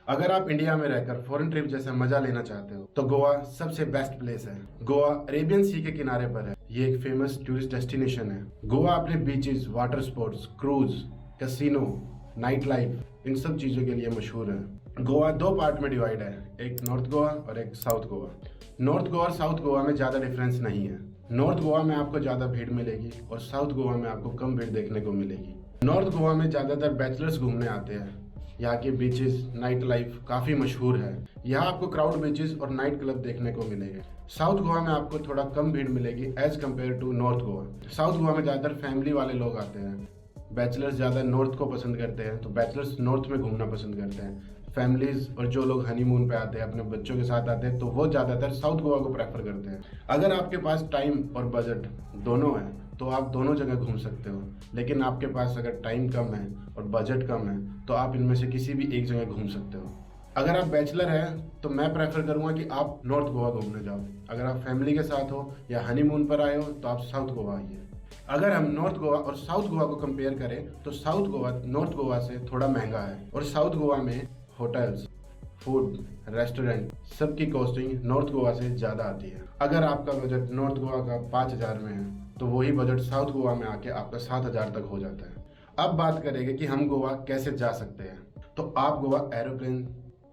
अगर आप इंडिया में रहकर फॉरेन ट्रिप जैसा मजा लेना चाहते हो तो गोवा सबसे बेस्ट प्लेस है। गोवा अरेबियन सी के किनारे पर है। ये एक फेमस टूरिस्ट डेस्टिनेशन है। गोवा अपने beaches, water sports, cruise, casino, night life, इन सब चीजों के लिए मशहूर है। गोवा दो पार्ट में डिवाइड है, एक नॉर्थ गोवा और एक साउथ गोवा। नॉर्थ गोवा और साउथ गोवा में ज्यादा डिफरेंस नहीं है। नॉर्थ गोवा में आपको ज्यादा भीड़ मिलेगी और साउथ गोवा में आपको कम भीड़ देखने को मिलेगी। नॉर्थ गोवा में ज्यादातर बैचलर्स घूमने आते हैं। यहाँ के बीचेस, नाइट लाइफ काफी मशहूर है। यहाँ आपको क्राउड बीचेस और नाइट क्लब देखने को मिलेंगे। साउथ गोवा में आपको थोड़ा कम भीड़ मिलेगी as compare to north Goa. South Goa में ज्यादातर फैमिली वाले लोग आते हैं। बैचलर्स ज्यादा नॉर्थ को पसंद करते हैं, तो बैचलर्स नॉर्थ में घूमना पसंद करते हैं। फैमिलीज और जो लोग हनीमून पे आते हैं, अपने बच्चों के साथ आते हैं, तो वो ज्यादातर साउथ गोवा को प्रेफर करते हैं। अगर आपके पास टाइम और बजट दोनों है तो आप दोनों जगह घूम सकते हो। लेकिन आपके पास अगर टाइम कम है और बजट कम है तो आप इनमें से किसी भी एक जगह घूम सकते हो। अगर आप बैचलर हैं तो मैं प्रेफर करूंगा कि आप नॉर्थ गोवा घूमने जाओ। अगर आप फैमिली के साथ हो या हनीमून पर आए हो तो आप साउथ गोवा आइए। अगर हम नॉर्थ गोवा और साउथ गोवा को कंपेयर करें तो साउथ गोवा नॉर्थ गोवा से थोड़ा महंगा है और साउथ गोवा में होटल्स, फूड, रेस्टोरेंट सबकी कॉस्टिंग नॉर्थ गोवा से ज़्यादा आती है। अगर आपका बजट नॉर्थ गोवा का 5,000 में है तो वही बजट साउथ गोवा में आके आपका 7,000 तक हो जाता है। अब बात करेंगे कि हम गोवा कैसे जा सकते हैं। तो आप गोवा एरोप्लेन,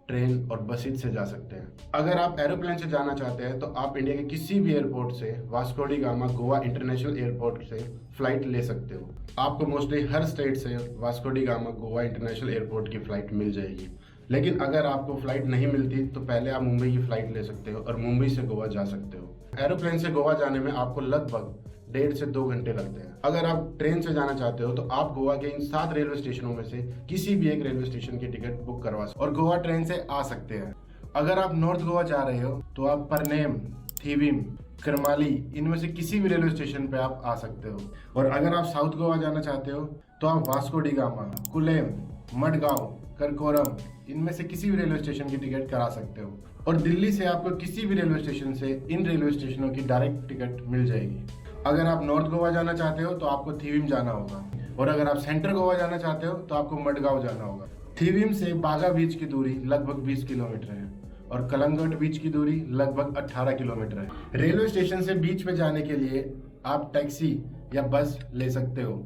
ट्रेन और बसेज से जा सकते हैं। अगर आप एरोप्लेन से जाना चाहते हैं तो आप इंडिया के किसी भी एयरपोर्ट से Vasco da gamma Goa international airport से फ्लाइट ले सकते हो। आपको मोस्टली हर स्टेट से Vasco da gamma Goa international airport की फ्लाइट मिल जाएगी। लेकिन अगर आपको फ्लाइट नहीं मिलती तो पहले आप मुंबई की फ्लाइट ले सकते हो और मुंबई से गोवा जा सकते हो। एरोप्लेन से गोवा जाने में आपको लगभग 1.5 से 2 घंटे लगते हैं। अगर आप ट्रेन से जाना चाहते हो तो आप गोवा के इन 7 रेलवे स्टेशनों में से किसी भी एक रेलवे स्टेशन की टिकट बुक करवा सकते और गोवा ट्रेन से आ सकते हैं। अगर आप नॉर्थ गोवा जा रहे हो तो आप परनेम, थीविम, करमाली, इनमें से किसी भी रेलवे स्टेशन पे आप आ सकते हो। और अगर आप साउथ गोवा जाना चाहते हो तो आप वास्को डी गामा, कुलेम, मडगांव, करकोरम, इनमें से किसी भी रेलवे स्टेशन की टिकट करा सकते हो। और दिल्ली से आपको किसी भी रेलवे स्टेशन से इन रेलवे स्टेशनों की डायरेक्ट टिकट मिल जाएगी। अगर आप नॉर्थ गोवा जाना चाहते हो तो आपको थीविम जाना होगा और अगर आप सेंट्रल गोवा जाना चाहते हो तो आपको मडगांव जाना होगा। थीविम से बागा बीच की दूरी लगभग 20 किलोमीटर है और कलंगट बीच की दूरी लगभग 18 किलोमीटर है। रेलवे स्टेशन से बीच पे जाने के लिए आप टैक्सी या बस ले सकते हो।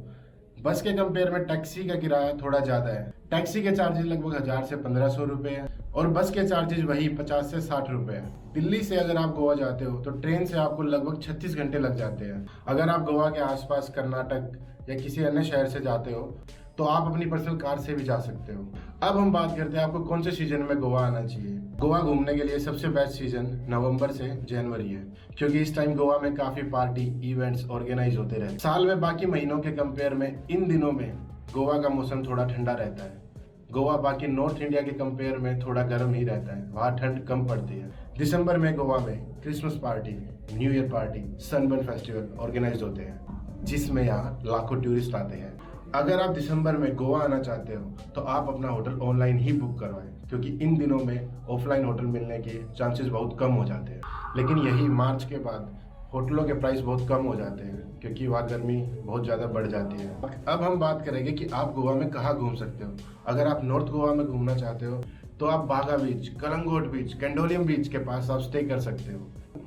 बस के कंपेयर में टैक्सी का किराया थोड़ा ज्यादा है। टैक्सी के चार्जेस लगभग 1000 से 1500 रुपए हैं और बस के चार्जेस वही 50 से 60 रुपए हैं। दिल्ली से अगर आप गोवा जाते हो तो ट्रेन से आपको लगभग 36 घंटे लग जाते हैं। अगर आप गोवा के आसपास कर्नाटक या किसी अन्य शहर से जाते हो तो आप अपनी पर्सनल कार से भी जा सकते हो। अब हम बात करते हैं आपको कौन से सीजन में गोवा आना चाहिए। गोवा घूमने के लिए सबसे बेस्ट सीजन नवंबर से जनवरी है, क्योंकि इस टाइम गोवा में काफी पार्टी इवेंट्स ऑर्गेनाइज होते रहते। साल में बाकी महीनों के कंपेयर में इन दिनों में गोवा का मौसम थोड़ा ठंडा रहता है। गोवा बाकी नॉर्थ इंडिया के कंपेयर में थोड़ा गर्म ही रहता है, वहाँ ठंड कम पड़ती है। दिसंबर में गोवा में Christmas party, new year party, Sunburn festival organise होते हैं जिसमें यहाँ लाखों टूरिस्ट आते हैं। अगर आप दिसंबर में गोवा आना चाहते हो तो आप अपना होटल ऑनलाइन ही बुक करवाएं, क्योंकि इन दिनों में ऑफलाइन होटल मिलने के चांसेस बहुत कम हो जाते हैं। लेकिन यही मार्च के बाद होटलों के प्राइस बहुत कम हो जाते हैं क्योंकि वहाँ गर्मी बहुत ज़्यादा बढ़ जाती है। अब हम बात करेंगे कि आप गोवा में कहाँ घूम सकते हो। अगर आप नॉर्थ गोवा में घूमना चाहते हो तो आप बागा बीच, कलंगोट बीच, कैंडोलियम बीच के पास आप स्टे कर सकते हो।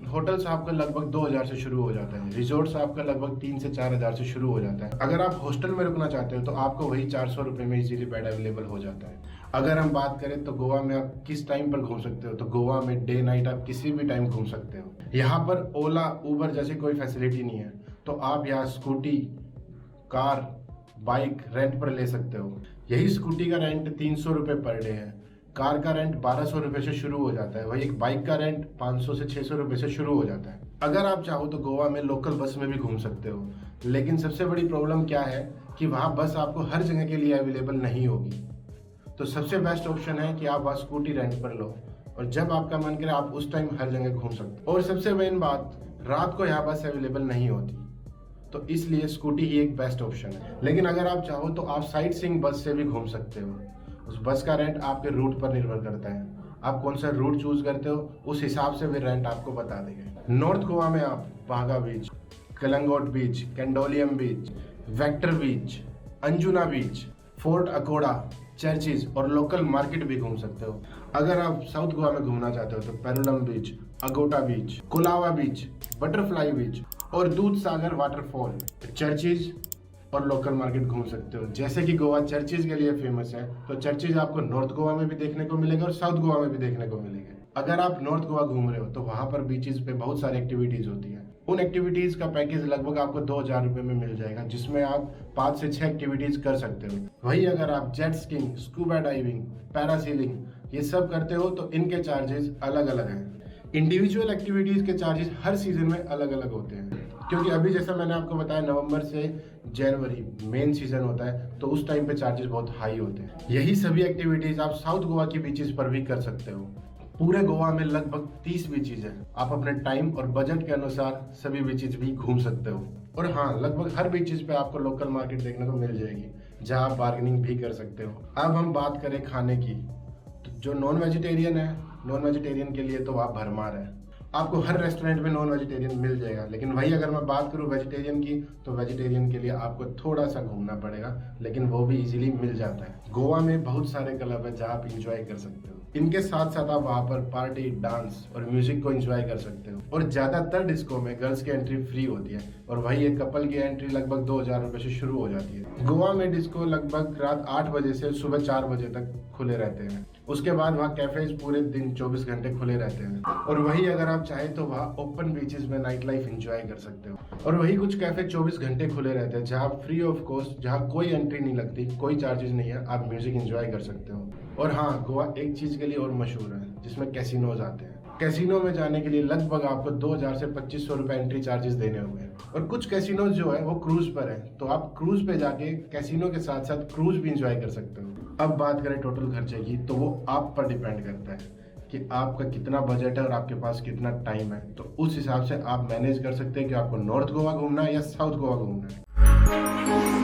होटल्स आपका लगभग 2000 से शुरू हो जाता है। रिजॉर्ट्स आपका लगभग 3 से 4000 से शुरू हो जाता है। अगर आप हॉस्टल में रुकना चाहते हो तो आपको वही 400 रुपये में इजीली बेड अवेलेबल हो जाता है। अगर हम बात करें तो गोवा में आप किस टाइम पर घूम सकते हो, तो गोवा में डे नाइट आप किसी भी टाइम घूम सकते हो। यहाँ पर ओला, उबर जैसी कोई फैसिलिटी नहीं है, तो आप यहाँ स्कूटी, कार, बाइक रेंट पर ले सकते हो। यही स्कूटी का रेंट 300 रुपये पर डे है। कार का रेंट 1200 रुपये से शुरू हो जाता है। वही एक बाइक का रेंट 500 से 600 रुपये से शुरू हो जाता है। अगर आप चाहो तो गोवा में लोकल बस में भी घूम सकते हो, लेकिन सबसे बड़ी प्रॉब्लम क्या है कि वहाँ बस आपको हर जगह के लिए अवेलेबल नहीं होगी। तो सबसे बेस्ट ऑप्शन है कि आप वहाँ स्कूटी रेंट पर लो और जब आपका मन करे आप उस टाइम हर जगह घूम सकते हो। और सबसे मेन बात, रात को यहाँ बस अवेलेबल नहीं होती, तो इसलिए स्कूटी ही एक बेस्ट ऑप्शन है। लेकिन अगर आप चाहो तो आप साइट सीइंग बस से भी घूम सकते हो। उस बस का रेंट आपके रूट पर निर्भर करता है। आप कौन सा रूट चूज करते हो उस हिसाब से भी रेंट आपको बता देंगे। नॉर्थ गोवा में आप बागा बीच, कलंगोट बीच, कैंडोलियम बीच, वेक्टर बीच, अंजुना बीच, फोर्ट अकोड़ा, चर्चिज और लोकल मार्केट भी घूम सकते हो। अगर आप साउथ गोवा में घूमना चाहते हो तो पेरुलम बीच, अगोटा बीच, कोलावा बीच, बटरफ्लाई बीच और दूध सागर वाटरफॉल, चर्चिज और लोकल मार्केट घूम सकते हो। जैसे कि गोवा चर्चिज के लिए फेमस है, तो चर्चिज आपको नॉर्थ गोवा में भी देखने को मिलेगा और साउथ गोवा में भी देखने को मिलेगा। अगर आप नॉर्थ गोवा घूम रहे हो तो वहां पर बीचेस पे बहुत सारी एक्टिविटीज होती है। उन एक्टिविटीज का पैकेज लगभग आपको 2000 रुपए में मिल जाएगा, जिसमें आप 5 से 6 एक्टिविटीज कर सकते हो। वही अगर आप jet skiing, scuba diving, parasailing ये सब करते हो तो इनके चार्जेस अलग अलग हैं। इंडिविजुअल एक्टिविटीज के चार्जेस हर सीजन में अलग अलग होते हैं, क्योंकि अभी जैसा मैंने आपको बताया नवंबर से जनवरी मेन सीजन होता है, तो उस टाइम पे चार्जेस बहुत हाई होते हैं। यही सभी एक्टिविटीज आप साउथ गोवा की बीचेस पर भी कर सकते हो। पूरे गोवा में लगभग 30 बीचेज हैं। आप अपने टाइम और बजट के अनुसार सभी बीचेज भी घूम सकते हो। और हाँ, लगभग हर बीचेज पे आपको लोकल मार्केट देखने को मिल जाएगी, जहाँ आप बार्गेनिंग भी कर सकते हो। अब हम बात करें खाने की, तो जो नॉन वेजिटेरियन है, नॉन वेजिटेरियन के लिए तो आप भरमार है। आपको हर रेस्टोरेंट में नॉन वेजिटेरियन मिल जाएगा, लेकिन वही अगर मैं बात करूं वेजिटेरियन की, तो वेजिटेरियन के लिए आपको थोड़ा सा घूमना पड़ेगा, लेकिन वो भी इजीली मिल जाता है। गोवा में बहुत सारे क्लब है जहाँ आप इंजॉय कर सकते हो। इनके साथ साथ आप वहाँ पर पार्टी, डांस और म्यूजिक को एंजॉय कर सकते हो। और ज्यादातर डिस्को में गर्ल्स की एंट्री फ्री होती है, और वही एक कपल की एंट्री लगभग 2000 रुपए से शुरू हो जाती है। गोवा में डिस्को लगभग रात 8 बजे से सुबह 4 बजे तक खुले रहते हैं। उसके बाद वहाँ कैफेज पूरे दिन 24 घंटे खुले रहते हैं। और वही अगर आप चाहें तो वहाँ ओपन बीचेस में नाइट लाइफ एंजॉय कर सकते हो। और वही कुछ कैफे 24 घंटे खुले रहते हैं, जहाँ फ्री ऑफ कॉस्ट, जहाँ कोई एंट्री नहीं लगती, कोई चार्जेस नहीं है, आप म्यूजिक एंजॉय कर सकते हो। और हाँ, गोवा एक चीज के लिए और मशहूर है, जिसमें कैसीनोज आते हैं। कैसीनो में जाने के लिए लगभग आपको 2000 से 2500 रुपए एंट्री चार्जेस देने होंगे। और कुछ कैसीनोज जो है वो क्रूज पर है, तो आप क्रूज पे जाके कैसीनो के साथ साथ क्रूज भी एंजॉय कर सकते हो। अब बात करें टोटल खर्चे की, तो वो आप पर डिपेंड करता है कि आपका कितना बजट है और आपके पास कितना टाइम है। तो उस हिसाब से आप मैनेज कर सकते हैं कि आपको नॉर्थ गोवा घूमना है या साउथ गोवा घूमना है।